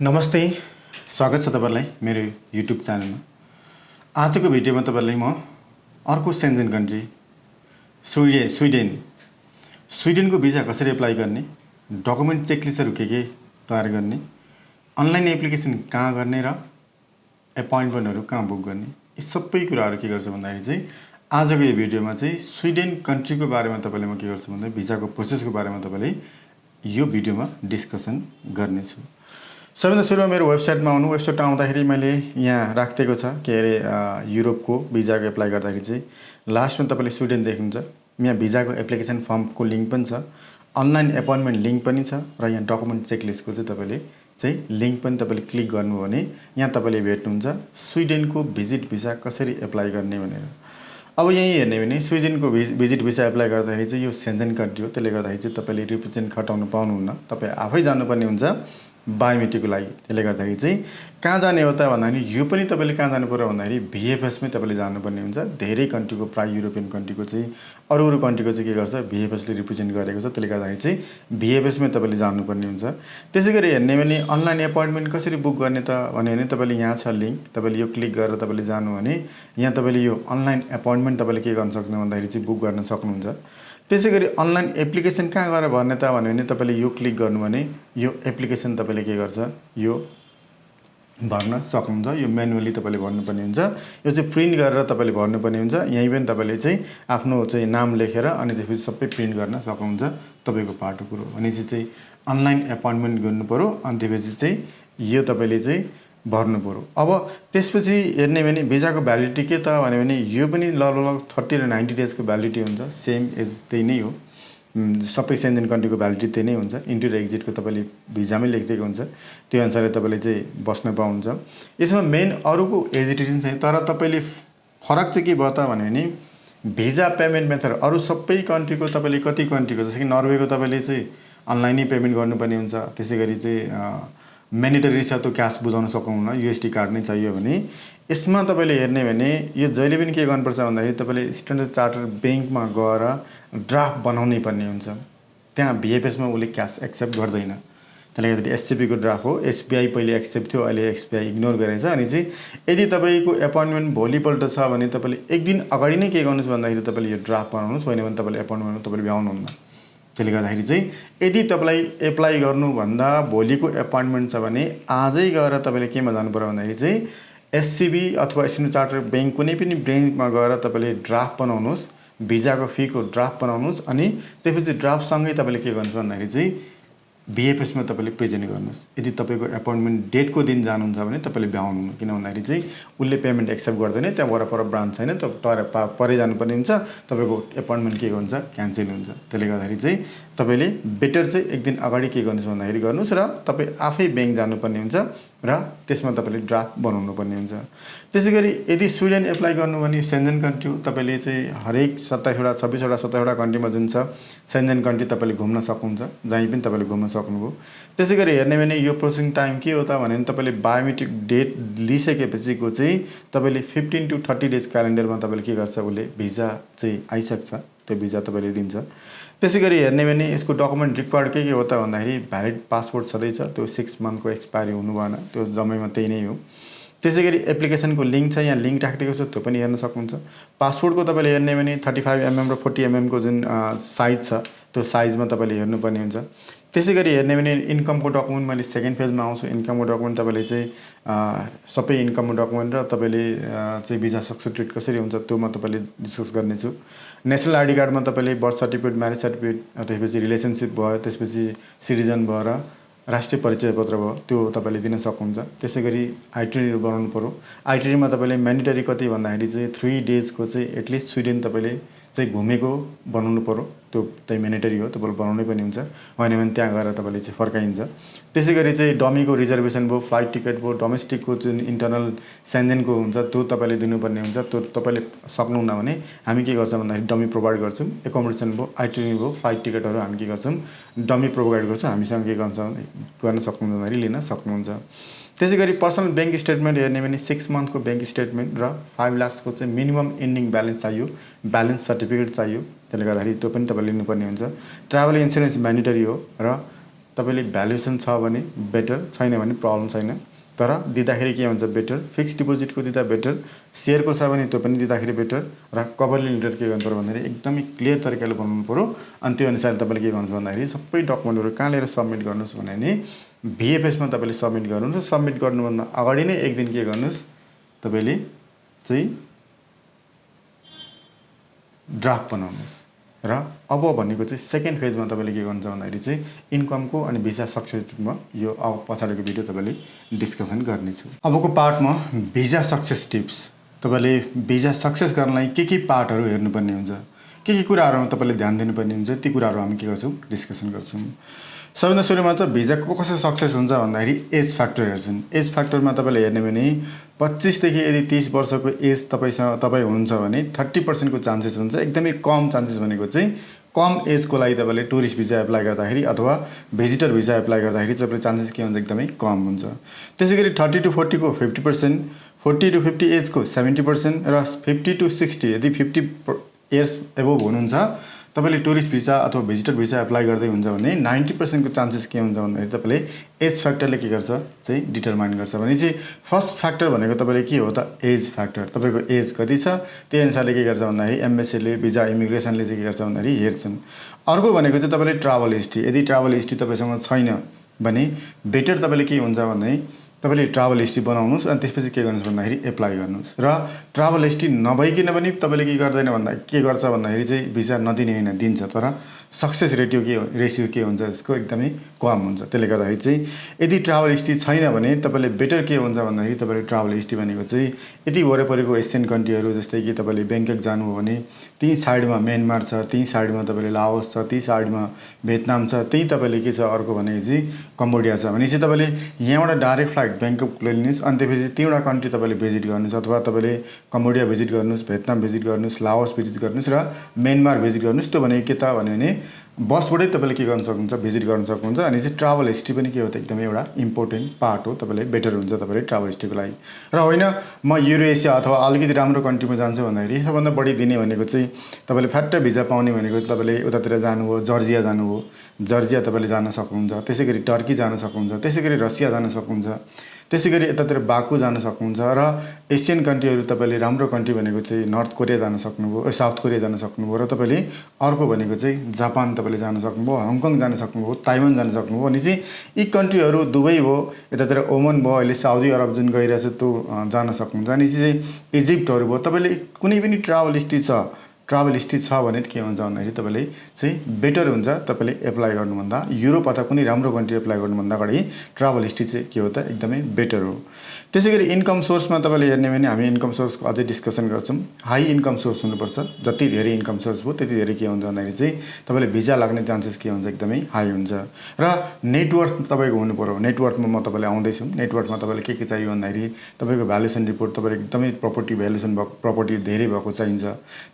नमस्ते, स्वागत छ तपाईहरुलाई मेरो युट्युब च्यानलमा। आजको भिडियोमा तपाईहरुलाई म अर्को सेन्जेन कन्ट्री स्विडेनको भिजा कसरी एप्लाई गर्ने, डकुमेन्ट चेकलिस्टहरु के तयार गर्ने, अनलाइन एप्लिकेसन कहाँ गर्ने र एपोइन्टमेन्टहरु कहाँ बुक गर्ने, यी सबै कुराहरु के गर्छु भन्दाखेरि चाहिँ आजको यो भिडियोमा चाहिँ स्विडेन कन्ट्रीको बारेमा तपाईलाई म के गर्छु भन्दा भिजाको प्रोसेसको बारेमा तपाईलाई यो भिडियोमा डिस्कसन गर्ने छु। सबैभन्दा सुरुमा मेरो वेबसाइटमा आउनु। वेबसाइटमा आउँदाखेरि मैले यहाँ राखेको छ के अरे युरोपको भिजाको एप्लाई गर्दाखेरि चाहिँ लास्टमा तपाईले स्विडेन देख्नुहुन्छ। यहाँ भिजाको एप्लिकेसन फर्मको लिंक पनि छ, अनलाइन एपोइन्टमेन्ट लिंक पनि छ र यहाँ डकुमेन्ट चेकलिस्टको चाहिँ तपाईले चाहिँ लिंक पनि तपाईले क्लिक गर्नु भने यहाँ तपाईले भेट्नुहुन्छ स्विडेनको भिजिट भिजा कसरी एप्लाई गर्ने भनेर। अब यही हेर्ने भने स्विडेनको भिजिट भिजा एप्लाई गर्दाखेरि चाहिँ यो सेन्जेन कन्ट्री हो, त्यसले गर्दाखेरि चाहिँ तपाईले रिप्रेजेन्ट खटाउनु पाउनुहुन्न, तपाई आफै जानुपर्ने हुन्छ बायोमेट्रिकको लागि। त्यसले गर्दाखेरि चाहिँ कहाँ जाने हो त भन्दाखेरि यो पनि तपाईले कहाँ जानु पर्यो भन्दाखेरि भिएफएस मै तपाईले जानुपर्ने हुन्छ। धेरै कन्ट्रीको प्राय युरोपियन कन्ट्रीको चाहिँ अरु कन्ट्रीको चाहिँ के गर्छ भिएफएस ले रिप्रेजेन्ट गरेको छ, त्यसले गर्दाखेरि चाहिँ भिएफएस मै तपाईले जानुपर्ने हुन्छ। त्यसैगरी हेर्ने भने अनलाइन एपोइन्टमेन्ट कसरी बुक गर्ने त भने तपाईले यहाँ छ लिंक, तपाईले यो क्लिक गरेर तपाईले जानु भने यहाँ तपाईले यो अनलाइन एपोइन्टमेन्ट तपाईले के गर्न सक्नुहुन्छ भन्दाखेरि चाहिँ बुक गर्न सक्नुहुन्छ। त्यसैगरी अनलाइन एप्लिकेसन कहाँ गएर भर्ने त भने तपाईले यो क्लिक गर्नु भने यो एप्लिकेसन तपाईले के गर्छ यो भर्न सक्नुहुन्छ। यो म्यानुअली तपाईले भर्नुपर्ने हुन्छ। यो चाहिँ प्रिन्ट गरेर तपाईले भर्नुपर्ने हुन्छ। यही पनि तपाईले चाहिँ आफ्नो चाहिँ नाम लेखेर अनि त्यसपछि सबै प्रिन्ट गर्न सक्नुहुन्छ। तपाईको पाटो कुरो भनेपछि चाहिँ अनलाइन एपोइन्टमेन्ट गर्नु पर्यो अनि त्यसपछि चाहिँ यो तपाईले चाहिँ भर्नु पर्यो। अब त्यसपछि हेर्ने भने भिजाको भ्यालिडिटी के त भने यो पनि लगभग 30 र 90 डेजको भ्यालिडिटी हुन्छ। सेम एज त्यही नै हो, सबै सेन्जेन कन्ट्रीको भ्यालिडिटी त्यही नै हुन्छ। इन्ट्री र एक्जिटको तपाईले भिजामै लेखिदिएको हुन्छ, त्यो अनुसारले तपाईले चाहिँ बस्न पाउनुहुन्छ। यसमा मेन अरुको हेजिटेसन छैन, तर तपाईले फरक चाहिँ के भयो त भने भिजा पेमेन्ट मेथड अरु सबै कन्ट्रीको तपाईले कति कन्ट्रीको जस्तो कि नर्वेको तपाईले चाहिँ अनलाइनै पेमेन्ट गर्नुपर्ने हुन्छ। त्यसैगरी चाहिँ म्यान्डेटरी छ, त्यो क्याश बुझाउन सक्नुहुन्न, युएसडी कार्ड नै चाहियो भने। यसमा तपाईले हेर्ने भने यो जहिले पनि के गर्नुपर्छ भन्दाखेरि तपाईले स्ट्यान्डर्ड चार्टर्ड बैंकमा गएर ड्राफ्ट बनाउनै पर्ने हुन्छ। त्यहाँ भिएफएस मा उले क्याश एक्सेप्ट गर्दैन, त्यसले गर्दा एससीबी को ड्राफ्ट हो। एसबीआई पहिले एक्सेप्ट थियो, अहिले एसबीआई इग्नोर गरेछ। अनि चाहिँ यदि तपाईको एपोइन्टमेन्ट भोलिपल्ट छ भने तपाईले एक दिन अगाडि नै के गर्नुस् भन्दाखेरि तपाईले यो ड्राफ्ट बनाउनुस्, होइन भने तपाईले एपोइन्टमेन्टमा तपाईले भ्याउनुहुन्न। त्यसले गर्दाखेरि चाहिँ यदि तपाईलाई एप्लाई गर्नु भन्दा भोलिको एपोइन्टमेन्ट छ भने आजै गएर तपाईले केमा जानु पर्यो भन्दाखेरि चाहिँ एससीबी अथवा स्ट्यान्डर्ड चार्टर्ड बैंक कुनै पनि बैंकमा गएर तपाईले ड्राफ्ट बनाउनुस्, भिजाको फीको ड्राफ्ट बनाउनुस्। अनि त्यसपछि ड्राफ्ट सँगै तपाईले के गर्नुस् भन्दाखेरि चाहिँ भिएफएस मा तपाईले प्रेजेन्ट गर्नुस्। यदि तपाईको एपोइन्टमेन्ट डेटको दिन जानुहुन्छ भने तपाईले भ्याउनुहुन्न, किन भन्दाखेरि चाहिँ उले पेमेन्ट एक्सेप्ट गर्दैन, त्यहाँ वरपर ब्रान्च छैन, त परे जानुपर्ने हुन्छ, तपाईको एपोइन्टमेन्ट के हुन्छ क्यान्सल हुन्छ। त्यसले गर्दाखेरि चाहिँ तपाईले बेटर चाहिँ एक दिन अगाडि के गर्नुस् भन्दाखेरि गर्नुस् र तपाई आफै बैंक जानुपर्ने हुन्छ र त्यसमा तपाईले ड्राफ्ट बनाउनु पर्ने हुन्छ। त्यसैगरी यदि स्विडेन एप्लाई गर्नु भने सेन्जेन कन्ट्री हो, तपाईले चाहिँ हरेक 27 वटा 26 वटा 27 वटा कन्ट्रीमा जुन छ सेन्जेन कन्ट्री तपाईले घुम्न सक्नुहुन्छ, जहीँ पनि तपाईले घुम्न सक्नुभयो। त्यसैगरी हेर्ने भने यो प्रोसेसिङ टाइम के हो त भने तपाईले बायोमेट्रिक डेट लिइसकेपछिको चाहिँ तपाईले 15 to 30 डेज क्यालेन्डरमा तपाईले के गर्छ उले भिजा चाहिँ आइसक्छ, त्यो भिजा तपाईले दिन्छ। त्यसैगरी हेर्ने भने यसको डकुमेन्ट रिक्वायर्ड के हो त भन्दाखेरि भ्यालिड पासपोर्ट छँदैछ, त्यो 6 मन्थको एक्सपायरी हुनु भएन, त्यो जम्मैमा त्यही नै हो। त्यसैगरी एप्लिकेसनको लिंक छ, यहाँ लिंक राखिदिएको छ, त्यो पनि हेर्न सक्नुहुन्छ। पासपोर्टको तपाईले हेर्ने भने 35 mm र 40 mm को जुन साइज छ त्यो साइजमा तपाईले हेर्नुपर्ने हुन्छ। त्यसैगरी हेर्ने भने इन्कमको डकुमेन्ट मैले सेकेन्ड फेजमा आउँछु। इन्कमको डकुमेन्ट तपाईले चाहिँ सबै इन्कमको डकुमेन्ट र तपाईले चाहिँ भिजा सक्सेस रेट कसरी हुन्छ त्यो म तपाईले डिस्कस गर्ने छु। नेशनल आईडी कार्डमा तपाईले बर्थ सर्टिफिकेट, म्यारेज सर्टिफिकेट, त्यसपछि रिलेसनशिप भयो, त्यसपछि सिटिजन भयो र राष्ट्रिय परिचय पत्र भयो, त्यो तपाईले दिन सक्नुहुन्छ। त्यसैगरी आइटिनरी बनाउनु पर्यो। आइटिनरीमा तपाईले म्यान्डेटरी कति भन्दाखेरि चाहिँ 3 डेजको चाहिँ एटलिस्ट स्विडेन तपाईले चाहिँ घुमेको बनाउनु पर्यो, त्यो चाहिँ म्यान्डेटरी हो, तपाईले बनाउनै पनि हुन्छ, होइन भने त्यहाँ गएर तपाईले चाहिँ फर्काइन्छ। त्यसैगरी चाहिँ डमीको रिजर्भेसन भयो, फ्लाइट टिकट भयो, डोमेस्टिकको जुन इन्टरनल सेन्जेनको हुन्छ त्यो तपाईले दिनुपर्ने हुन्छ। त्यो तपाईले सक्नुहुन्न भने हामी के गर्छौं भन्दाखेरि डमी प्रोभाइड गर्छौं। एकोमोडेसन भयो, आइटिनरी भयो, फ्लाइट टिकटहरु हामी के गर्छौं डमी प्रोभाइड गर्छौं। हामीसँग के गर्न सक्नुहुन्छ भन्दाखेरि लिन सक्नुहुन्छ। त्यसैगरी पर्सनल बैंक स्टेटमेन्ट हेर्ने भने 6 मन्थको बैंक स्टेटमेन्ट र 5 लाख को चाहिँ मिनिमम एन्डिङ ब्यालेन्स चाहियो, ब्यालेन्स सर्टिफिकेट चाहियो। त्यसले गर्दाखेरि त्यो पनि तपाईले लिनुपर्ने हुन्छ। ट्राभल इन्स्योरेन्स म्यान्डेटरी हो र तपाईँले भ्यालुएसन छ भने बेटर, छैन भने प्रब्लम छैन। तर दिँदाखेरि के हुन्छ बेटर, फिक्स डिपोजिटको दिँदा बेटर, सेयरको छ भने त्यो पनि दिँदाखेरि बेटर। र कभरलिङ लेटर के गर्नु पर्यो भन्दाखेरि एकदमै क्लियर तरिकाले बनाउनु पर्यो। अनि त्यो अनुसार तपाईँले के गर्नुहुन्छ भन्दाखेरि सबै डकुमेन्टहरू कहाँ लिएर सबमिट गर्नुहोस् भने नि VFSमा तपाईँले सबमिट गर्नुहोस्। सबमिट गर्नुभन्दा अगाडि नै एक दिन के गर्नुहोस् तपाईँले चाहिँ ड्राफ्ट बनाउनुहोस्। र अब भनेको चाहिँ सेकेन्ड फेजमा तपाईँले के गर्नुहुन्छ भन्दाखेरि चाहिँ इन्कमको अनि भिजा सक्सेसमा यो अब पछाडिको भिडियो तपाईँले डिस्कसन गर्नेछु। अबको पार्टमा भिजा सक्सेस टिप्स। तपाईँले भिजा सक्सेस गर्नलाई के पार्टहरू हेर्नुपर्ने हुन्छ, के कुराहरूमा तपाईँले ध्यान दिनुपर्ने हुन्छ, ती कुराहरू हामी के गर्छौँ डिस्कसन गर्छौँ। सबभन्दा सुरुमा चाहिँ भिजा कसो सक्सेस हुन्छ भन्दाखेरि एज फ्याक्टर हेर्छन्। एज फ्याक्टरमा तपाईँले हेर्ने भने 25 देखि यदि 30 वर्षको एज तपाईँ हुनुहुन्छ भने 30% को चान्सेस हुन्छ। एकदमै कम चान्सेस भनेको चाहिँ कम एजको लागि तपाईँले टुरिस्ट भिजा एप्लाई गर्दाखेरि अथवा भिजिटर भिजा एप्लाई गर्दाखेरि तपाईँले चान्सेस के हुन्छ एकदमै कम हुन्छ। त्यसै गरी 30 to 40 को 50%, 40 to 50 एजको 70% र 50 to 60 यदि 50 इयर्स एबोभ हुनुहुन्छ तपाईँले टुरिस्ट भिजा अथवा भिजिटर भिजा एप्लाई गर्दै हुन्छ भने 90% को चान्सेस के हुन्छ भन्दाखेरि तपाईँले एज फ्याक्टरले के गर्छ चाहिँ डिटरमाइन गर्छ। भनेपछि फर्स्ट फ्याक्टर भनेको तपाईँले के हो त एज फ्याक्टर। तपाईँको एज कति छ त्यही अनुसारले के गर्छ भन्दाखेरि एमबेसीले भिजा इमिग्रेसनले चाहिँ के गर्छ भन्दाखेरि हेर्छन्। अर्को भनेको चाहिँ तपाईँले ट्राभल हिस्ट्री। यदि ट्राभल हिस्ट्री तपाईँसँग छैन भने बेटर तपाईँले के हुन्छ भने तपाईँले ट्राभल हिस्ट्री बनाउनुहोस् अनि त्यसपछि के गर्नुहोस् भन्दाखेरि एप्लाई गर्नुहोस्। र ट्राभल हिस्ट्री नभइकन पनि तपाईँले के गर्दैन भन्दा के गर्छ भन्दाखेरि चाहिँ भिजा नदिने होइन, दिन्छ, तर सक्सेस रेसियो के हुन्छ यसको एकदमै कम हुन्छ। त्यसले गर्दाखेरि चाहिँ यदि ट्राभल हिस्ट्री छैन भने तपाईँले बेटर के हुन्छ भन्दाखेरि तपाईँले ट्राभल हिस्ट्री भनेको चाहिँ यदि वरिपरिको एसियन कन्ट्रीहरू जस्तै कि तपाईँले ब्याङ्कक जानुभयो भने त्यही साइडमा म्यानमार छ, त्यही साइडमा तपाईँले लाओस छ, त्यही साइडमा भियतनाम छ, त्यही तपाईँले के छ अर्को भनेको चाहिँ कम्बोडिया छ। भनेपछि तपाईँले यहाँबाट डाइरेक्ट फ्लाइट ब्याङ्कक लिनुहोस् अनि त्यसपछि तीनवटा कन्ट्री तपाईँले भिजिट गर्नुहोस् अथवा तपाईँले कम्बोडिया भिजिट गर्नुहोस्, भियतनाम भिजिट गर्नुहोस्, लाओस भिजिट गर्नुहोस् र म्यानमार भिजिट गर्नुहोस्। त्यो भनेको के त भने बसबाटै तपाईँले के गर्न सक्नुहुन्छ भिजिट गर्न सक्नुहुन्छ। अनि चाहिँ ट्राभल हिस्ट्री पनि के हो त एकदमै एउटा इम्पोर्टेन्ट पार्ट हो। तपाईँले बेटर हुन्छ तपाईँले ट्राभल हिस्ट्रीको लागि। र होइन म युरोएसिया अथवा अलिकति राम्रो कन्ट्रीमा जान्छु भन्दाखेरि सबभन्दा बढी दिने भनेको चाहिँ तपाईँले फ्याट्ट भिजा पाउने भनेको तपाईँले उतातिर जानुभयो, जर्जिया जानुभयो, जर्जिया तपाईँले जान सक्नुहुन्छ। त्यसै गरी टर्की जान सक्नुहुन्छ, त्यसै गरी रसिया जान सक्नुहुन्छ, त्यसै गरी यतातिर बाकु जान सक्नुहुन्छ। र एसियन कन्ट्रीहरू तपाईँले राम्रो कन्ट्री भनेको चाहिँ नर्थ कोरिया जान सक्नुभयो, साउथ कोरिया जान सक्नुभयो र तपाईँले अर्को भनेको चाहिँ जापान तपाईँले जान सक्नुभयो, हङकङ जान सक्नुभयो, ताइवान जान सक्नुभयो। भने चाहिँ यी कन्ट्रीहरू दुबई भयो, यतातिर ओमन भयो, अहिले साउदी अरब जुन गइरहेछ त्यो जान सक्नुहुन्छ। अनि चाहिँ इजिप्टहरू भयो। तपाईँले कुनै पनि ट्राभल हिस्ट्री छ भने के हुन्छ भन्दाखेरि तपाईँले चाहिँ बेटर हुन्छ तपाईँले एप्लाई गर्नुभन्दा युरोप अथवा कुनै राम्रो कन्ट्री एप्लाई गर्नुभन्दा अगाडि ट्राभल हिस्ट्री चाहिँ के हो त एकदमै बेटर हो। त्यसै गरी इन्कम सोर्समा तपाईँले हेर्ने भने हामी इन्कम सोर्सको अझै डिस्कसन गर्छौँ। हाई इन्कम सोर्स हुनुपर्छ। जति धेरै इन्कम सोर्स भयो त्यति धेरै के हुन्छ भन्दाखेरि चाहिँ तपाईँले भिजा लाग्ने चान्सेस के हुन्छ एकदमै हाई हुन्छ। र नेटवर्थ तपाईँको हुनु पर्यो। नेटवर्थमा म तपाईँलाई आउँदैछु। नेटवर्थमा तपाईँले के चाहियो भन्दाखेरि तपाईँको भ्यालुएसन रिपोर्ट तपाईँले एकदमै प्रपर्टी भ्यालुएसन भएको प्रपर्टी धेरै भएको चाहिन्छ।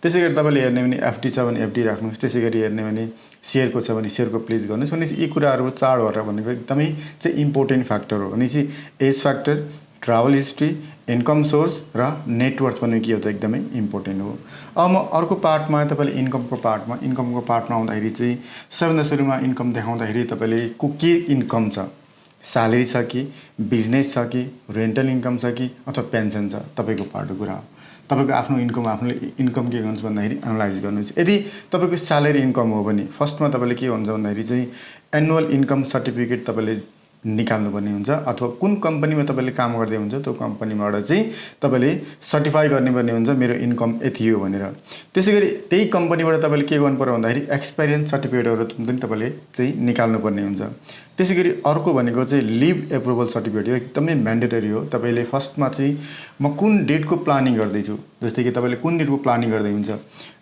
त्यसै गरी तपाईँले हेर्ने भने एफडी छ भने एफडी राख्नुहोस्। त्यसै गरी हेर्ने भने सेयरको छ भने सेयरको प्लेस गर्नुहोस्। भनेपछि यी कुराहरू चाडहरू भनेको एकदमै चाहिँ इम्पोर्टेन्ट फ्याक्टर हो। भनेपछि age factor, travel history, income source र नेटवर्थ पनि के हो त एकदमै इम्पोर्टेन्ट हो। अब म अर्को पार्टमा तपाईँले इन्कमको पार्टमा आउँदाखेरि चाहिँ सबभन्दा सुरुमा इन्कम देखाउँदाखेरि तपाईँले के इन्कम छ, स्यालेरी छ कि, बिजनेस छ कि, रेन्टल इन्कम छ कि अथवा पेन्सन छ, तपाईँको पार्टको कुरा हो। तपाईँको आफ्नो आफूले इन्कम के गर्नुहोस् भन्दाखेरि एनालाइज गर्नुहोस्। यदि तपाईँको स्यालेरी इन्कम हो भने फर्स्टमा तपाईँले के हुन्छ भन्दाखेरि चाहिँ एनुअल इन्कम सर्टिफिकेट तपाईँले निकाल्नुपर्ने हुन्छ अथवा कुन कम्पनीमा तपाईँले काम गर्दै हुन्छ त्यो कम्पनीबाट चाहिँ तपाईँले सर्टिफाई गर्नुपर्ने हुन्छ मेरो इन्कम यति हो भनेर। त्यसै गरी त्यही कम्पनीबाट तपाईँले के गर्नु पर्यो भन्दाखेरि एक्सपिरियन्स सर्टिफिकेटहरू पनि तपाईँले चाहिँ निकाल्नुपर्ने हुन्छ। त्यसै गरी अर्को भनेको चाहिँ लिभ एप्रुभल सर्टिफिकेट हो, एकदमै म्यान्डेटरी हो। तपाईँले फर्स्टमा चाहिँ म कुन डेटको प्लानिङ गर्दैछु, जस्तै कि तपाईँले कुन डेटको प्लानिङ गर्दै हुन्छ,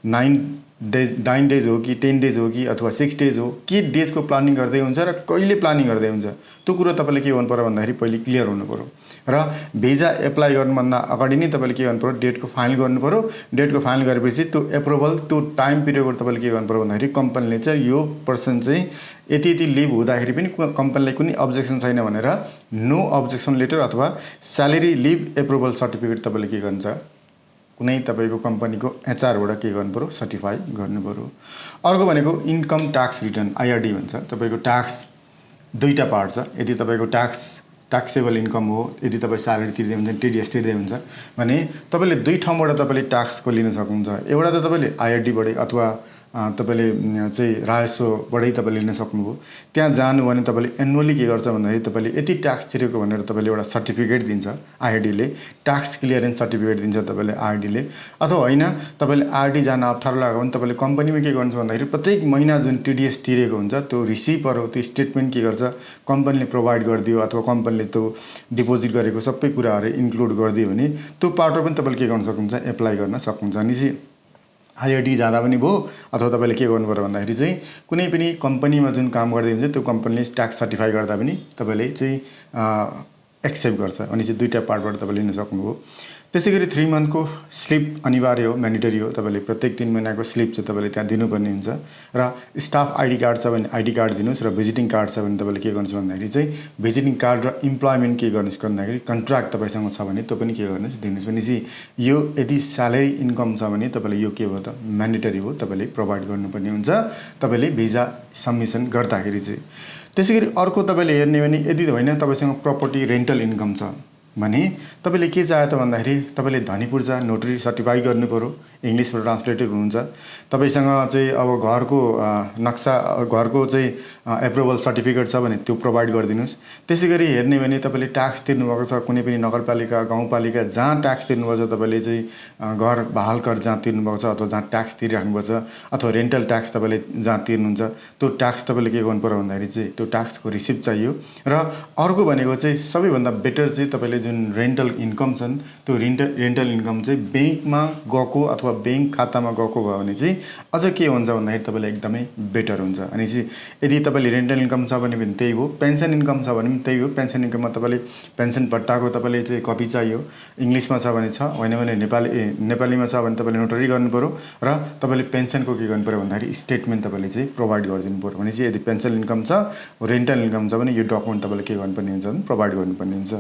9 डेज हो कि 10 डेज हो कि अथवा 6 डेज हो, के डेजको प्लानिङ गर्दै हुन्छ र कहिले प्लानिङ गर्दै हुन्छ त्यो कुरो तपाईँले के गर्नु पर्यो भन्दाखेरि पहिले क्लियर हुनु पर्यो। र भिजा एप्लाई गर्नुभन्दा अगाडि नै तपाईँले के गर्नु पर्यो डेटको फाइनल गर्नु पर्यो। डेटको फाइनल गरेपछि त्यो एप्रुभल त्यो टाइम पिरियडबाट तपाईँले के गर्नु पर्यो भन्दाखेरि कम्पनीले चाहिँ यो पर्सन चाहिँ यति लिभ हुँदाखेरि पनि कम्पनीलाई कुनै अब्जेक्सन छैन भनेर नो अब्जेक्सन लेटर अथवा स्यालेरी लिभ एप्रुभल सर्टिफिकेट तपाईँले के गर्नुहुन्छ कुनै तपाईँको कम्पनीको एचआरबाट के गर्नु पर्यो सर्टिफाई गर्नु पर्यो। अर्को भनेको इन्कम ट्याक्स रिटर्न, आइआरडी भन्छ। तपाईँको ट्याक्स दुईटा पार्ट छ। यदि तपाईँको ट्याक्सेबल इन्कम हो, यदि तपाईँ स्यालेरी तिर्दै हुन्छ, टिडिएस तिर्दै हुन्छ भने तपाईँले दुई ठाउँबाट तपाईँले ट्याक्सको लिन सक्नुहुन्छ। एउटा त तपाईँले आइआरडीबाटै अथवा तपाईँले चाहिँ राजस्वबाटै तपाईँले लिन सक्नुभयो। त्यहाँ जानु भने तपाईँले एनुअली के गर्छ भन्दाखेरि तपाईँले यति ट्याक्स तिरेको भनेर तपाईँले एउटा सर्टिफिकेट दिन्छ आइआरडीले, ट्याक्स क्लियरेन्स सर्टिफिकेट दिन्छ तपाईँले आइआरडीले। अथवा होइन तपाईँले आइआरडी जान अप्ठ्यारो लाग्यो भने तपाईँले कम्पनीमा के गर्नुहुन्छ भन्दाखेरि प्रत्येक महिना जुन टिडिएस तिरेको हुन्छ त्यो रिसिपहरू, त्यो स्टेटमेन्ट के गर्छ कम्पनीले प्रोभाइड गरिदियो अथवा कम्पनीले त्यो डिपोजिट गरेको सबै कुराहरू इन्क्लुड गरिदियो भने त्यो पार्टमा पनि तपाईँले के गर्न सक्नुहुन्छ, एप्लाई गर्न सक्नुहुन्छ। अनि चाहिँ आइआरडी जाँदा पनि भयो अथवा तपाईँले के गर्नु पर्यो भन्दाखेरि चाहिँ कुनै पनि कम्पनीमा जुन काम गर्दै हुन्छ त्यो कम्पनीले ट्याक्स सर्टिफाई गर्दा पनि तपाईँले चाहिँ एक्सेप्ट गर्छ। अनि चाहिँ दुईटा पार्टबाट तपाईँले लिन सक्नुभयो। त्यसै गरी 3 मन्थको स्लिप अनिवार्य हो, म्यान्डेटरी हो। तपाईँले प्रत्येक 3 महिनाको स्लिप चाहिँ तपाईँले त्यहाँ दिनुपर्ने हुन्छ। र स्टाफ आइडी कार्ड छ भने आइडी कार्ड दिनुहोस्, र भिजिटिङ कार्ड छ भने तपाईँले के गर्नुहोस् भन्दाखेरि चाहिँ भिजिटिङ कार्ड र इम्प्लोइमेन्ट के गर्नुहोस् भन्दाखेरि कन्ट्र्याक्ट तपाईँसँग छ भने त्यो पनि के गर्नुहोस्, दिनुहोस्। भनेपछि यो यदि स्यालेरी इन्कम छ भने तपाईँले यो के भयो त म्यान्डेटरी हो, तपाईँले प्रोभाइड गर्नुपर्ने हुन्छ तपाईँले भिजा सबमिसन गर्दाखेरि चाहिँ। त्यसै गरी अर्को तपाईँले हेर्ने भने यदि होइन तपाईँसँग प्रपर्टी रेन्टल इन्कम छ भने तपाईँले के चाह्यो त भन्दाखेरि तपाईँले धनी पूर्जा नोटरी सर्टिफाई गर्नु पर्यो, इङ्ग्लिसबाट ट्रान्सलेटेड हुनुहुन्छ। तपाईँसँग चाहिँ अब घरको नक्सा, घरको चाहिँ एप्रुभल सर्टिफिकेट छ भने त्यो प्रोभाइड गरिदिनुहोस्। त्यसै गरी हेर्ने भने तपाईँले ट्याक्स तिर्नुभएको छ कुनै पनि नगरपालिका, गाउँपालिका जहाँ ट्याक्स तिर्नुभएको छ, तपाईँले चाहिँ घर बहाल कर जहाँ तिर्नुभएको छ अथवा जहाँ ट्याक्स तिरिराख्नुभएको छ अथवा रेन्टल ट्याक्स तपाईँले जहाँ तिर्नुहुन्छ त्यो ट्याक्स तपाईँले के गर्नु पर्यो भन्दाखेरि चाहिँ त्यो ट्याक्सको रिसिप्ट चाहियो। र अर्को भनेको चाहिँ सबैभन्दा बेटर चाहिँ तपाईँले जुन रेन्टल इन्कम छन् त्यो रेन्टल इन्कम चाहिँ ब्याङ्कमा गएको अथवा ब्याङ्क खातामा गएको भयो भने चाहिँ अझ के हुन्छ भन्दाखेरि तपाईँलाई एकदमै बेटर हुन्छ। अनि चाहिँ यदि तपाईँले रेन्टल इन्कम छ भने पनि त्यही हो, पेन्सन इन्कम छ भने पनि त्यही हो। पेन्सन इन्कममा तपाईँले पेन्सन पट्टाको तपाईँले चाहिँ कपी चाहियो, इङ्ग्लिसमा छ भने छ, होइन भने नेपालीमा छ भने तपाईँले नोटरी गर्नु पऱ्यो। र तपाईँले पेन्सनको के गर्नु पऱ्यो भन्दाखेरि स्टेटमेन्ट तपाईँले चाहिँ प्रोभाइड गरिदिनु पऱ्यो। भनेपछि यदि पेन्सन इन्कम छ, रेन्टल इन्कम छ भने यो डकुमेन्ट तपाईँले के गर्नुपर्ने हुन्छ भने प्रोभाइड गर्नुपर्ने हुन्छ।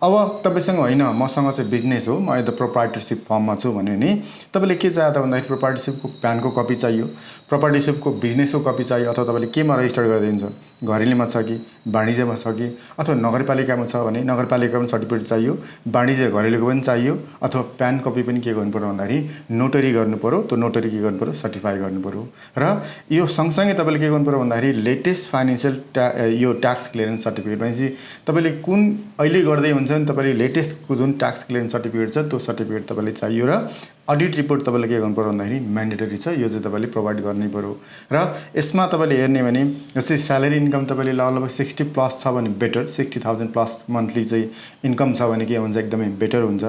अब तपाईँसँग होइन मसँग चाहिँ बिजनेस हो, म यता प्रोप्राइटरसिप फर्ममा छु भने नि तपाईँले के चाहियो त भन्दाखेरि प्रोप्राइटरसिपको प्यानको कपी चाहियो, प्रोप्राइटरसिपको बिजनेसको कपी चाहियो। अथवा तपाईँले केमा रजिस्टर गरिदिन्छ, घरेलुमा छ कि वाणिज्यमा छ कि, अथवा नगरपालिकामा छ भने नगरपालिकामा सर्टिफिकेट चाहियो, वाणिज्य घरेलुको पनि चाहियो। अथवा प्यान कपी पनि के गर्नु पऱ्यो भन्दाखेरि नोटरी गर्नु पऱ्यो, त्यो नोटरी के गर्नु पऱ्यो सर्टिफाई गर्नु पऱ्यो। र यो सँगसँगै तपाईँले के गर्नु पऱ्यो भन्दाखेरि लेटेस्ट फाइनेन्सियल यो ट्याक्स क्लियरेन्स सर्टिफिकेट भनेपछि तपाईँले कुन अहिले गर्दै हुन्छ भने तपाईँले लेटेस्टको जुन ट्याक्स क्लियरेन्स सर्टिफिकेट छ त्यो सर्टिफिकेट तपाईँले चाहियो। र अडिट रिपोर्ट तपाईँले के गर्नु पर्यो भन्दाखेरि म्यान्डेटरी छ, यो चाहिँ तपाईँले प्रोभाइड गर्नै पऱ्यो। र यसमा तपाईँले हेर्ने भने जस्तै स्यालेरी इन्कम तपाईँले लगभग 60+ छ भने बेटर, 60,000+ मन्थली चाहिँ इन्कम छ भने के हुन्छ एकदमै बेटर हुन्छ।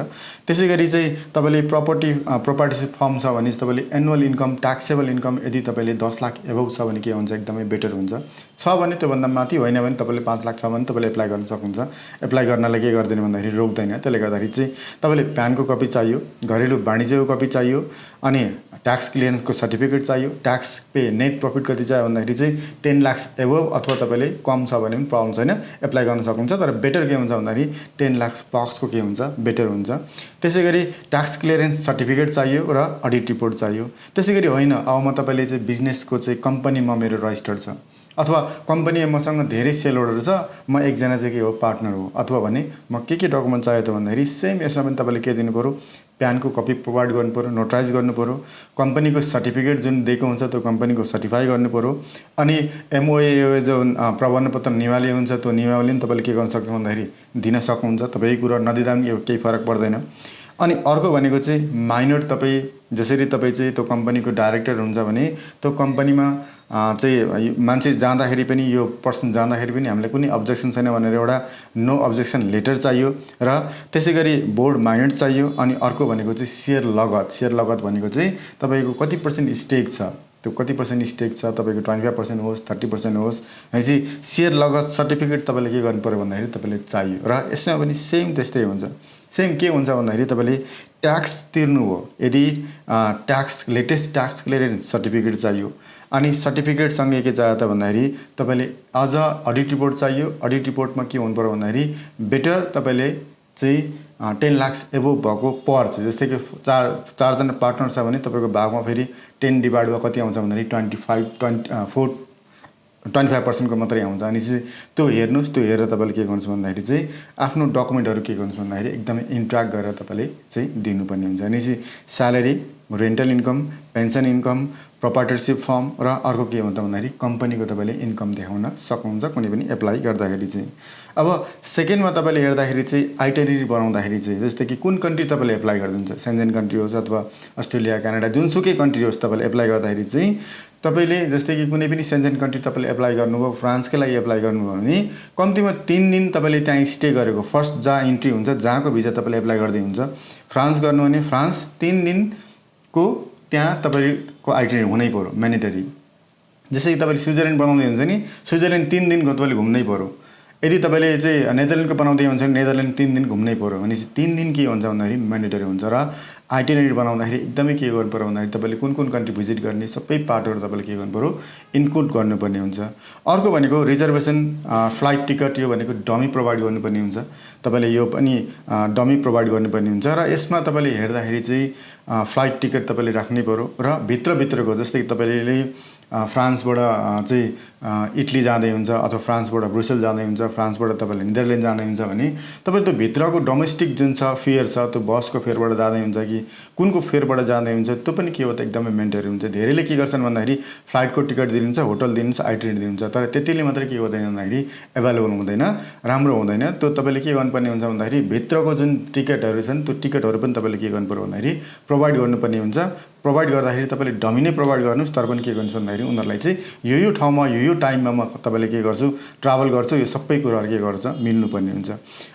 त्यसै गरी चाहिँ तपाईँले प्रोपर्टिसिप फर्म छ भने तपाईँले एनुअल इन्कम ट्याक्सेबल इन्कम यदि तपाईँले 10 लाख एभव छ भने के हुन्छ एकदमै बेटर हुन्छ। छ भने त्योभन्दा माथि, होइन भने तपाईँले 5 लाख छ भने तपाईँले एप्लाई गर्न सक्नुहुन्छ। एप्लाई गर्नलाई के गर्दैन भन्दाखेरि रोक्दैन। त्यसले गर्दाखेरि चाहिँ तपाईँले प्यानको कपी चाहियो, घरेलु वाणिज्यको कपी चाहियो, अनि ट्याक्स क्लियरेन्सको सर्टिफिकेट चाहियो। ट्याक्स पे नेट प्रफिट कति चाहियो भन्दाखेरि चाहिँ 10 लाख एभव अथवा तपाईँले कम छ भने पनि प्रब्लम छैन, एप्लाई गर्न सक्नुहुन्छ। तर बेटर के हुन्छ भन्दाखेरि 10 लाख प्लसको के हुन्छ बेटर हुन्छ। त्यसै गरी ट्याक्स क्लियरेन्स सर्टिफिकेट चाहियो र अडिट रिपोर्ट चाहियो। त्यसै गरी होइन अब म तपाईँले चाहिँ बिजनेसको चाहिँ कम्पनीमा मेरो रजिस्टर छ अथवा कम्पनी मसँग धेरै सेल होल्डर छ, म एकजना चाहिँ के हो पार्टनर हो, अथवा भने म के डकुमेन्ट चाहियो त भन्दाखेरि सेम यसमा पनि तपाईँले के दिनु पऱ्यो, प्यानको कपी प्रोभाइड गर्नु पऱ्यो, नोटराइज गर्नु पऱ्यो, कम्पनीको सर्टिफिकेट जुन दिएको हुन्छ त्यो कम्पनीको सर्टिफाई गर्नु पऱ्यो। अनि एमओए जुन प्रमाणपत्र निवाली हुन्छ त्यो निवाली पनि तपाईँले के गर्न सक्नु भन्दाखेरि दिन सक्नुहुन्छ। तपाईँ कुरा नदिँदा पनि केही फरक पर्दैन। अनि अर्को भनेको चाहिँ माइनर, तपाईँ जसरी तपाईँ चाहिँ त्यो कम्पनीको डाइरेक्टर हुन्छ भने त्यो कम्पनीमा चाहिँ मान्छे जाँदाखेरि पनि यो पर्सन जाँदाखेरि पनि हामीलाई कुनै अब्जेक्सन छैन भनेर एउटा नो अब्जेक्सन लेटर चाहियो। र त्यसै गरी बोर्ड माइनर चाहियो। अनि अर्को भनेको चाहिँ सेयर लगत भनेको चाहिँ तपाईँको कति % स्टेक छ, त्यो कति % स्टेक छ, तपाईँको 25% होस् 30% होस्, भनेपछि सेयर लगत सर्टिफिकेट तपाईँले के गर्नु पऱ्यो भन्दाखेरि तपाईँले चाहियो। र यसमा पनि सेम त्यस्तै हुन्छ। सेम के हुन्छ भन्दाखेरि तपाईँले ट्याक्स तिर्नु हो, यदि लेटेस्ट ट्याक्स क्लियरेन्स सर्टिफिकेट चाहियो। अनि सर्टिफिकेटसँगै के चाहियो त भन्दाखेरि तपाईँले अझ अडिट रिपोर्ट चाहियो। अडिट रिपोर्टमा के हुनु पऱ्यो भन्दाखेरि बेटर तपाईँले चाहिँ 10 लाख एभव भएको पर चाहिँ, जस्तै कि चारजना पार्टनर छ भने तपाईँको भागमा फेरि 10 डिभाइड भयो कति आउँछ भन्दाखेरि 25% को मात्रै आउँछ। अनि चाहिँ त्यो हेर्नुहोस्, त्यो हेरेर तपाईँले के गर्नुहोस् भन्दाखेरि चाहिँ आफ्नो डकुमेन्टहरू के गर्नुहोस् भन्दाखेरि एकदमै इन्ट्र्याक्ट गरेर तपाईँले चाहिँ दिनुपर्ने हुन्छ। अनि चाहिँ salary, rental income, pension income, proprietorship firm र अर्को के हुन्छ भन्दाखेरि कम्पनीको तपाईँले इन्कम देखाउन सक्नुहुन्छ कुनै पनि एप्लाई गर्दाखेरि चाहिँ। अब सेकेन्डमा तपाईँले हेर्दाखेरि चाहिँ आइटेनरी बनाउँदाखेरि चाहिँ जस्तै कि कुन कन्ट्री तपाईँले एप्लाई गरिदिन्छ, सेन्जेन कन्ट्री होस् अथवा अस्ट्रेलिया, क्यानाडा, जुनसुकै कन्ट्री होस् तपाईँले एप्लाई गर्दाखेरि चाहिँ तपाईँले जस्तै कि कुनै पनि सेन्जेन कन्ट्री तपाईँले एप्लाई गर्नुभयो, फ्रान्सकै लागि एप्लाई गर्नुभयो भने कम्तीमा 3 दिन तपाईँले त्यहाँ स्टे गरेको फर्स्ट जहाँ इन्ट्री हुन्छ, जहाँको भिजा तपाईँले एप्लाई गर्दै हुन्छ, फ्रान्स गर्नु भने फ्रान्स 3 दिनको त्यहाँ तपाईँको आइटेनरी हुनै पर्यो, म्यान्डेटरी। जस्तै कि तपाईँले स्विजरल्यान्ड बनाउँदै हुन्छ नि, स्विजरल्यान्ड 3 दिनको तपाईँले घुम्नै पर्यो। यदि तपाईँले चाहिँ नेदरल्यान्डको बनाउँदै हुन्छ भने नेदरल्यान्ड 3 दिन घुम्नै पर्यो। भनेपछि 3 दिन के हुन्छ भन्दाखेरि म्यान्डेटरी हुन्छ। र आइटेनरी बनाउँदाखेरि एकदमै के गर्नु पर्यो भन्दाखेरि तपाईँले कुन कुन कन्ट्री भिजिट गर्ने सबै पार्टहरू तपाईँले के गर्नु पर्यो, इन्क्लुड गर्नुपर्ने हुन्छ। अर्को भनेको रिजर्भेसन, फ्लाइट टिकट, यो भनेको डमी प्रोभाइड गर्नुपर्ने हुन्छ। तपाईँले यो पनि डमी प्रोभाइड गर्नुपर्ने हुन्छ। र यसमा तपाईँले हेर्दाखेरि चाहिँ फ्लाइट टिकट तपाईँले राख्नै पर्यो। र भित्रको जस्तै कि तपाईँले फ्रान्सबाट चाहिँ इटली जाँदै हुन्छ अथवा फ्रान्सबाट ब्रुसेल जाँदै हुन्छ, फ्रान्सबाट तपाईँले नेदरल्यान्ड जाँदै हुन्छ भने तपाईँले त्यो भित्रको डोमेस्टिक जुन छ फेयर छ, त्यो बसको फेयरबाट जाँदै हुन्छ कि कुनको फेयरबाट जाँदै हुन्छ, त्यो पनि के हो त एकदमै मेन्टेरी हुन्छ। धेरैले के गर्छन् भन्दाखेरि फ्लाइटको टिकट दिनुहुन्छ, होटल दिनुहुन्छ, आइटेनरी दिनुहुन्छ, तर त्यतिले मात्रै के हुँदैन भन्दाखेरि एभाइलेबल हुँदैन, राम्रो हुँदैन। त्यो तपाईँले के गर्नुपर्ने हुन्छ भन्दाखेरि भित्रको जुन टिकटहरू छन् त्यो टिकटहरू पनि तपाईँले के गर्नु पर्यो भन्दाखेरि प्रोभाइड गर्नुपर्ने हुन्छ। प्रोभाइड गर्दाखेरि तपाईँले डमी नै प्रोभाइड गर्नुहोस्, तर पनि के गर्नुहोस् भन्दाखेरि उनीहरूलाई चाहिँ यो ठाउँमा यो टाइममा म तपाईँले के गर्छु, ट्राभल गर्छु, यो सबै कुराहरू के गर्छ मिल्नुपर्ने हुन्छ।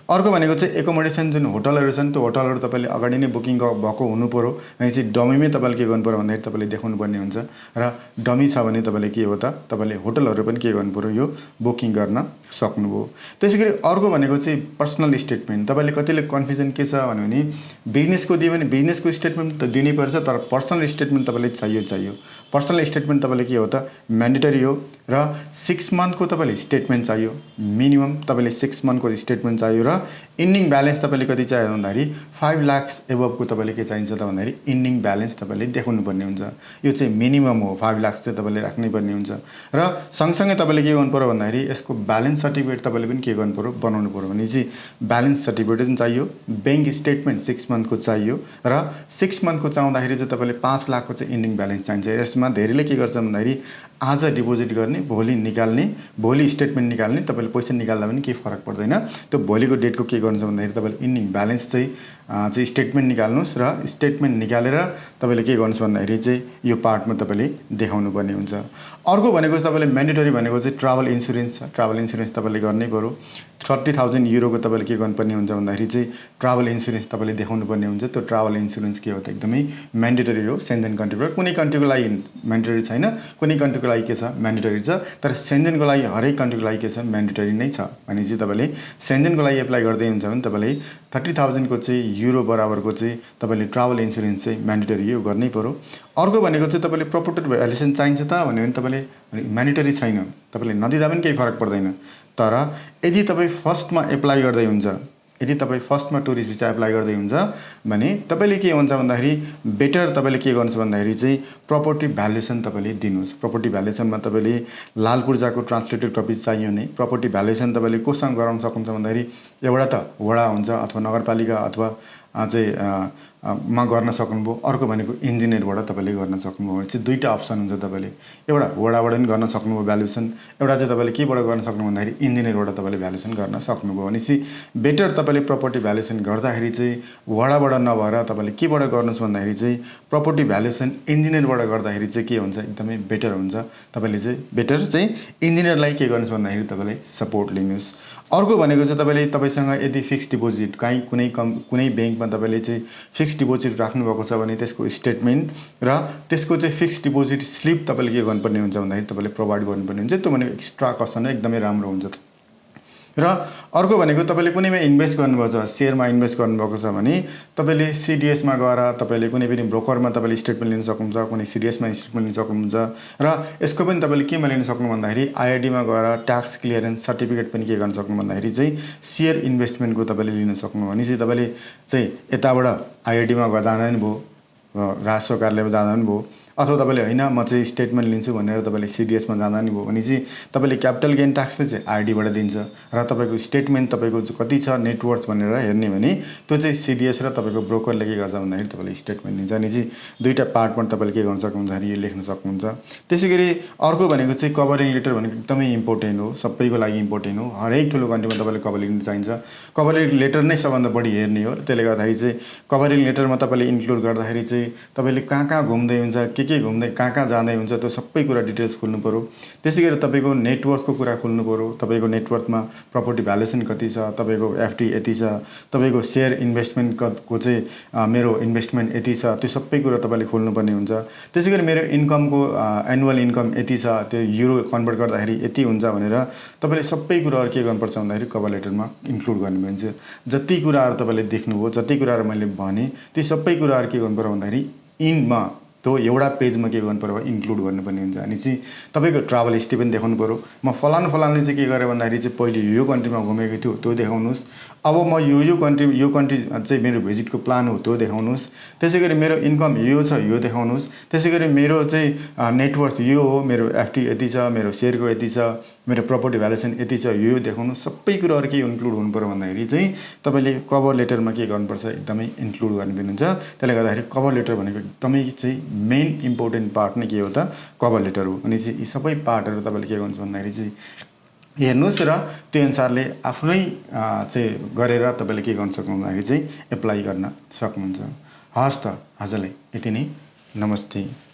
अर्को भनेको चाहिँ एकोमोडेसन, जुन होटलहरू छन् त्यो होटलहरू तपाईँले अगाडि नै बुकिङ भएको हुनु पर्यो। अनि चाहिँ डमीमै तपाईँले के गर्नु पर्यो भन्दाखेरि तपाईँले देखाउनुपर्ने हुन्छ। र डमी छ भने तपाईँले के हो त, तपाईँले होटलहरू पनि के गर्नु पर्यो, यो बुकिङ गर्न सक्नुभयो। त्यसै गरी अर्को भनेको चाहिँ पर्सनल स्टेटमेन्ट। तपाईँले कतिले कन्फ्युजन के छ भने बिजनेसको दियो भने बिजनेसको स्टेटमेन्ट त दिनै पर्छ, तर पर्सनल स्टेटमेन्ट तपाईँले चाहियो। पर्सनल स्टेटमेन्ट तपाईँले के हो त म्यान्डेटरी हो। र 6 मन्थको तपाईँले स्टेटमेन्ट चाहियो, मिनिमम तपाईँले 6 मन्थको स्टेटमेन्ट चाहियो। र इन्डिङ ब्यालेन्स तपाईँले कति चाहियो भन्दाखेरि 5 लाख एबभको तपाईँले के चाहिन्छ त भन्दाखेरि इन्डिङ ब्यालेन्स तपाईँले देखाउनु पर्ने हुन्छ। यो चाहिँ मिनिमम हो, 5 लाख चाहिँ तपाईँले राख्नै पर्ने हुन्छ। र सँगसँगै तपाईँले के गर्नु पर्यो भन्दाखेरि यसको ब्यालेन्स सर्टिफिकेट तपाईँले पनि के गर्नु पर्यो, बनाउनु पर्यो। भने चाहिँ ब्यालेन्स सर्टिफिकेट पनि चाहियो, ब्याङ्क स्टेटमेन्ट 6 मन्थको चाहियो। र 6 मन्थको चाउँदाखेरि चाहिँ तपाईँले 5 लाखको चाहिँ इन्डिङ ब्यालेन्स चाहिन्छ। यसमा धेरैले के गर्छ भन्दाखेरि आज डिपोजिट गर्ने, भोलि निकाल्ने, भोलि स्टेटमेन्ट निकाल्ने, तपाईँले पैसा निकाल्दा पनि केही फरक पर्दैन। त्यो भोलिको डेटको के गर्नुहुन्छ भन्दाखेरि तपाईँले इन्डिङ ब्यालेन्स चाहिँ स्टेटमेन्ट निकाल्नुहोस्। र स्टेटमेन्ट निकालेर तपाईँले के गर्नुहोस् भन्दाखेरि चाहिँ यो पार्टमा तपाईँले देखाउनु पर्ने हुन्छ। अर्को भनेको तपाईँले म्यान्डेटरी भनेको चाहिँ ट्राभल इन्सुरेन्स छ। ट्राभल इन्सुरेन्स तपाईँले गर्नै पर्यो। 30,000 युरोको तपाईँले के गर्नुपर्ने हुन्छ भन्दाखेरि चाहिँ ट्राभल इन्सुरेन्स तपाईँले देखाउनु पर्ने हुन्छ। त्यो ट्राभल इन्सुरेन्स के हो त एकदमै म्यान्डेटरी हो। सेन्जेन कन्ट्रीबाट कुनै कन्ट्रीको लागि म्यान्डेटरी छैन, कुनै कन्ट्रीको लागि के छ म्यान्डेटरी छ, तर सेन्जेनको लागि हरेक कन्ट्रीको लागि के छ म्यान्डेटरी नै छ। भनेपछि तपाईँले सेन्जेनको लागि एप्लाई गर्दै हुन्छ भने तपाईँले 30,000 को चाहिँ युरो बराबरको चाहिँ तपाईँले ट्राभल इन्सुरेन्स चाहिँ म्यान्डेटरी यो गर्नै पर्यो। अर्को भनेको चाहिँ तपाईँले प्रोपर्टी भ्यालुएसन चाहिन्छ त भन्यो भने तपाईँले म्यान्डेटरी छैन, तपाईँले नदिँदा पनि केही फरक पर्दैन। तर यदि तपाईँ फर्स्टमा एप्लाई गर्दै हुन्छ, यदि तपाईँ फर्स्टमा टुरिस्ट भिसा एप्लाई गर्दै हुन्छ भने तपाईँले के हुन्छ भन्दाखेरि बेटर तपाईँले के गर्नुहोस् भन्दाखेरि चाहिँ प्रपर्टी भ्यालुएसन तपाईँले दिनुहोस्। प्रपर्टी भ्यालुएसनमा तपाईँले लाल पूर्जाको ट्रान्सलेटेड कपी चाहियो नै। प्रपर्टी भ्यालुएसन तपाईँले कोसँग गराउन सक्नुहुन्छ भन्दाखेरि एउटा त वडा हुन्छ अथवा नगरपालिका अथवा चाहिँ मा गर्न सक्नुभयो। अर्को भनेको इन्जिनियरबाट तपाईँले गर्न सक्नुभयो भने चाहिँ दुईवटा अप्सन हुन्छ। तपाईँले एउटा वडाबाट पनि गर्न सक्नुभयो भ्यालुएसन, एउटा चाहिँ तपाईँले केबाट गर्न सक्नु भन्दाखेरि इन्जिनियरबाट तपाईँले भ्यालुएसन गर्न सक्नुभयो। भनेपछि बेटर तपाईँले प्रपर्टी भ्यालुएसन गर्दाखेरि चाहिँ वडाबाट नभएर तपाईँले केबाट गर्नुहोस् भन्दाखेरि चाहिँ प्रपर्टी भ्यालुएसन इन्जिनियरबाट गर्दाखेरि चाहिँ के हुन्छ एकदमै बेटर हुन्छ। तपाईँले चाहिँ बेटर चाहिँ इन्जिनियरलाई के गर्नुहोस् भन्दाखेरि तपाईँले सपोर्ट लिनुहोस्। अर्को भनेको चाहिँ तपाईँसँग यदि फिक्स डिपोजिट कुनै ब्याङ्कमा तपाईँले चाहिँ फिक्स डिपोजिट राख्नुभएको छ भने त्यसको स्टेटमेन्ट र त्यसको चाहिँ फिक्स डिपोजिट स्लिप तपाईँले के गर्नुपर्ने हुन्छ भन्दाखेरि तपाईँले प्रोभाइड गर्नुपर्ने हुन्छ। त्यो भनेको एक्स्ट्रा कस्ट नै एकदमै राम्रो हुन्छ। र अर्को भनेको तपाईँले कुनैमा इन्भेस्ट गर्नुभएको छ, सेयरमा इन्भेस्ट गर्नुभएको छ भने तपाईँले सिडिएसमा गएर तपाईँले कुनै पनि ब्रोकरमा तपाईँले स्टेटमेन्ट लिन सक्नुहुन्छ, कुनै सिडिएसमा स्टेटमेन्ट लिन सक्नुहुन्छ। र यसको पनि तपाईँले केमा लिन सक्नु भन्दाखेरि आइआरडीमा गएर ट्याक्स क्लियरेन्स सर्टिफिकेट पनि के गर्न सक्नु भन्दाखेरि चाहिँ सेयर इन्भेस्टमेन्टको तपाईँले लिन सक्नु। भनेपछि तपाईँले चाहिँ यताबाट आइआरडीमा जाँदा पनि भयो, राजस्व कार्यालयमा जाँदा पनि भयो, अथवा तपाईँले होइन म चाहिँ स्टेटमेन्ट लिन्छु भनेर तपाईँले सिडिएसमा जाँदा नि भयो भने चाहिँ तपाईँले क्यापिटल गेन ट्याक्स चाहिँ आरडीबाट दिन्छ र तपाईँको स्टेटमेन्ट तपाईँको कति छ नेटवर्थ भनेर हेर्ने भने त्यो चाहिँ सिडिएस र तपाईँको ब्रोकरले के गर्छ भन्दाखेरि तपाईँले स्टेटमेन्ट दिन्छ अनि चाहिँ दुईवटा पार्टमा तपाईँले के गर्न सक्नुहुन्छ भन्दाखेरि यो लेख्न सक्नुहुन्छ। त्यसै गरी अर्को भनेको चाहिँ कभरिङ लेटर भनेको एकदमै इम्पोर्टेन्ट हो, सबैको लागि इम्पोर्टेन्ट हो। हरेक ठुलो कन्ट्रीमा तपाईँले कभरिङ लेटर चाहिन्छ, कभरिङ लेटर नै सबभन्दा बढी हेर्ने हो। त्यसले गर्दाखेरि चाहिँ कभरिङ लेटरमा तपाईँले इन्क्लुड गर्दाखेरि चाहिँ तपाईँले कहाँ घुम्दै हुन्छ, के घुम्दै कहाँ जाँदै हुन्छ त्यो सबै कुरा डिटेल्स खोल्नु पऱ्यो। त्यसै गरी तपाईँको नेटवर्थको कुरा खोल्नु पऱ्यो, तपाईँको नेटवर्थमा प्रपर्टी भ्यालुएसन कति छ, तपाईँको एफडी यति छ, तपाईँको सेयर इन्भेस्टमेन्टको चाहिँ मेरो इन्भेस्टमेन्ट यति छ, त्यो सबै कुरा तपाईँले खोल्नुपर्ने हुन्छ। त्यसै गरी मेरो इन्कमको एनुअल इन्कम यति छ, त्यो युरो कन्भर्ट गर्दाखेरि यति हुन्छ भनेर तपाईँले सबै कुराहरू के गर्नुपर्छ भन्दाखेरि कभर लेटरमा इन्क्लुड गर्नुपर्ने हुन्छ। जति कुराहरू तपाईँले देख्नुभयो, जति कुराहरू मैले भने ती सबै कुराहरू के गर्नुपर्छ भन्दाखेरि इनमा त्यो एउटा पेजमा के गर्नु पर्यो इन्क्लुड गर्नुपर्ने हुन्छ। अनि चाहिँ तपाईँको ट्राभल हिस्ट्री पनि देखाउनु पऱ्यो। म फलानले चाहिँ के गरेँ भन्दाखेरि चाहिँ पहिले यो कन्ट्रीमा घुमेको थियो त्यो देखाउनुहोस्, अब म यो कन्ट्री चाहिँ मेरो भिजिटको प्लान हो त्यो देखाउनुहोस्। त्यसै गरी मेरो इन्कम यो छ यो देखाउनुहोस्। त्यसै गरी मेरो चाहिँ नेटवर्थ यो हो, मेरो एफडी यति छ, मेरो सेयरको यति छ, मेरो प्रपर्टी भ्यालुएसन यति छ, यो देखाउनुहोस्। सबै कुराहरू के इन्क्लुड हुनु पऱ्यो भन्दाखेरि चाहिँ तपाईँले कभर लेटरमा के गर्नुपर्छ एकदमै इन्क्लुड गर्नुपर्ने हुन्छ। त्यसले गर्दाखेरि कभर लेटर भनेको एकदमै चाहिँ मेन इम्पोर्टेन्ट पार्ट नै के हो त कभर लेटर हो। अनि चाहिँ यी सबै पार्टहरू तपाईँले के गर्नुहुन्छ भन्दाखेरि चाहिँ हेर्नुहोस् र त्यो अनुसारले आफ्नै चाहिँ गरेर तपाईँले के गर्न सक्नुहुन्छ भन्दाखेरि चाहिँ एप्लाई गर्न सक्नुहुन्छ। हस् त आजलाई यति नै, नमस्ते।